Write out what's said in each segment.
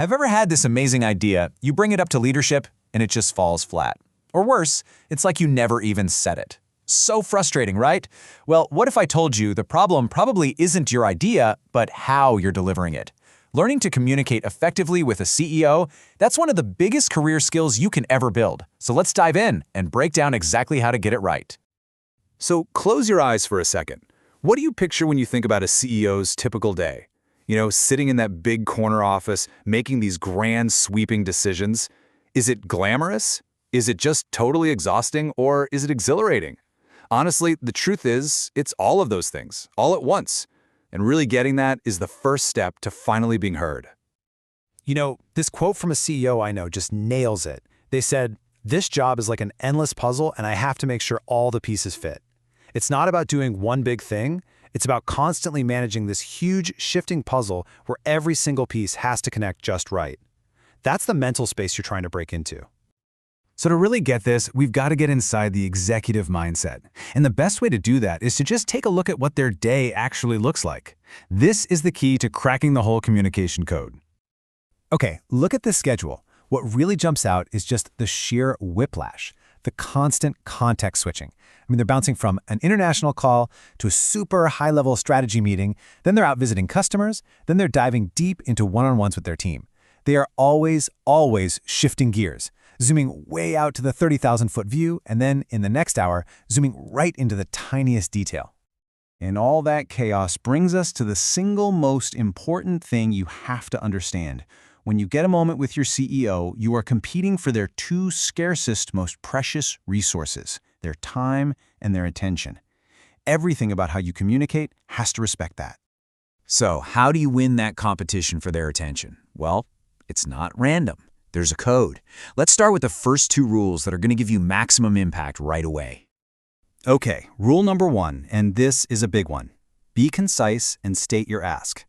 Have you ever had this amazing idea, you bring it up to leadership, and it just falls flat? Or worse, it's like you never even said it. So frustrating, right? Well, what if I told you the problem probably isn't your idea, but how you're delivering it? Learning to communicate effectively with a CEO, that's one of the biggest career skills you can ever build. So let's dive in and break down exactly how to get it right. So close your eyes for a second. What do you picture when you think about a CEO's typical day? Sitting in that big corner office, making these grand sweeping decisions. Is it glamorous? Is it just totally exhausting, or is it exhilarating? Honestly, the truth is, it's all of those things, all at once. And really getting that is the first step to finally being heard. This quote from a CEO I know just nails it. They said, "This job is like an endless puzzle, and I have to make sure all the pieces fit." It's not about doing one big thing. It's about constantly managing this huge, shifting puzzle where every single piece has to connect just right. That's the mental space you're trying to break into. So to really get this, we've got to get inside the executive mindset. And the best way to do that is to just take a look at what their day actually looks like. This is the key to cracking the whole communication code. Okay, look at this schedule. What really jumps out is just the sheer whiplash, the constant context switching. They're bouncing from an international call to a super high-level strategy meeting, then they're out visiting customers, then they're diving deep into one-on-ones with their team. They are always shifting gears, zooming way out to the 30,000-foot view, and then in the next hour, zooming right into the tiniest detail. And all that chaos brings us to the single most important thing you have to understand. When you get a moment with your CEO, you are competing for their two scarcest, most precious resources, their time and their attention. Everything about how you communicate has to respect that. So, how do you win that competition for their attention? Well, it's not random. There's a code. Let's start with the first two rules that are going to give you maximum impact right away. Okay, rule number 1, and this is a big one. Be concise and state your ask.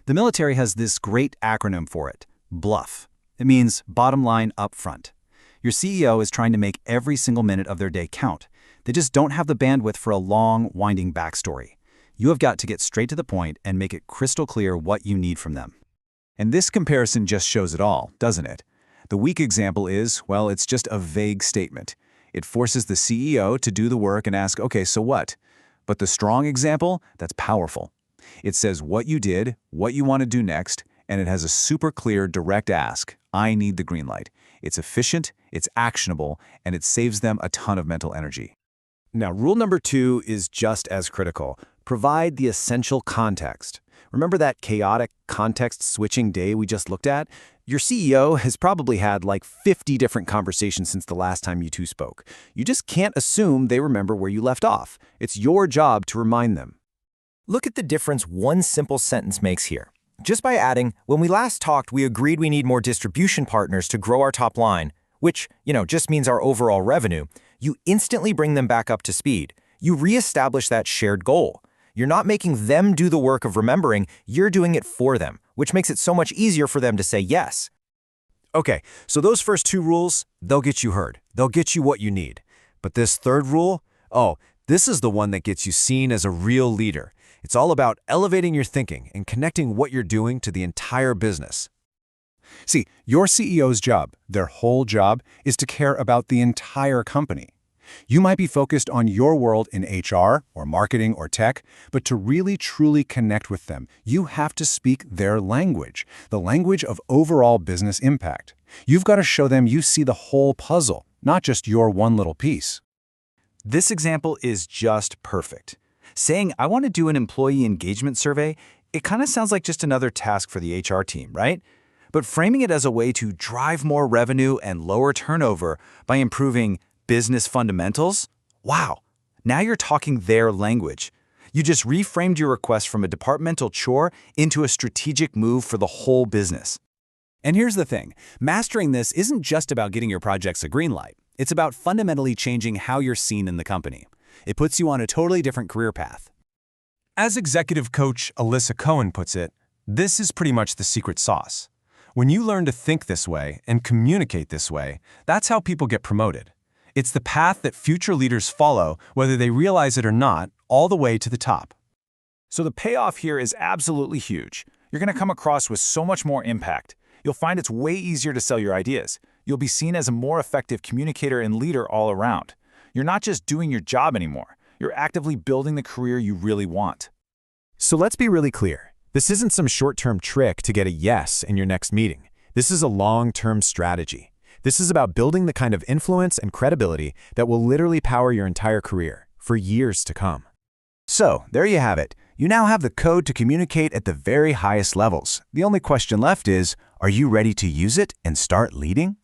The military has this great acronym for it, BLUF. It means bottom line up front. Your CEO is trying to make every single minute of their day count. They just don't have the bandwidth for a long, winding backstory. You have got to get straight to the point and make it crystal clear what you need from them. And this comparison just shows it all, doesn't it? The weak example is, well, it's just a vague statement. It forces the CEO to do the work and ask, okay, so what? But the strong example, that's powerful. It says what you did, what you want to do next, and it has a super clear, direct ask. I need the green light. It's efficient, it's actionable, and it saves them a ton of mental energy. Now, rule number 2 is just as critical. Provide the essential context. Remember that chaotic context-switching day we just looked at? Your CEO has probably had like 50 different conversations since the last time you two spoke. You just can't assume they remember where you left off. It's your job to remind them. Look at the difference one simple sentence makes here. Just by adding, when we last talked, we agreed we need more distribution partners to grow our top line, which, just means our overall revenue, you instantly bring them back up to speed. You reestablish that shared goal. You're not making them do the work of remembering, you're doing it for them, which makes it so much easier for them to say yes. Okay, so those first 2 rules, they'll get you heard. They'll get you what you need. But this third rule, this is the one that gets you seen as a real leader. It's all about elevating your thinking and connecting what you're doing to the entire business. See, your CEO's job, their whole job, is to care about the entire company. You might be focused on your world in HR or marketing or tech, but to really truly connect with them, you have to speak their language, the language of overall business impact. You've got to show them you see the whole puzzle, not just your one little piece. This example is just perfect. Saying, I want to do an employee engagement survey, it kind of sounds like just another task for the HR team, right? But framing it as a way to drive more revenue and lower turnover by improving business fundamentals, wow, now you're talking their language. You just reframed your request from a departmental chore into a strategic move for the whole business. And here's the thing, mastering this isn't just about getting your projects a green light. It's about fundamentally changing how you're seen in the company. It puts you on a totally different career path. As executive coach Alyssa Cohen puts it, this is pretty much the secret sauce. When you learn to think this way and communicate this way, that's how people get promoted. It's the path that future leaders follow, whether they realize it or not, all the way to the top. So the payoff here is absolutely huge. You're going to come across with so much more impact. You'll find it's way easier to sell your ideas. You'll be seen as a more effective communicator and leader all around. You're not just doing your job anymore. You're actively building the career you really want. So let's be really clear. This isn't some short-term trick to get a yes in your next meeting. This is a long-term strategy. This is about building the kind of influence and credibility that will literally power your entire career for years to come. So, there you have it. You now have the code to communicate at the very highest levels. The only question left is, are you ready to use it and start leading?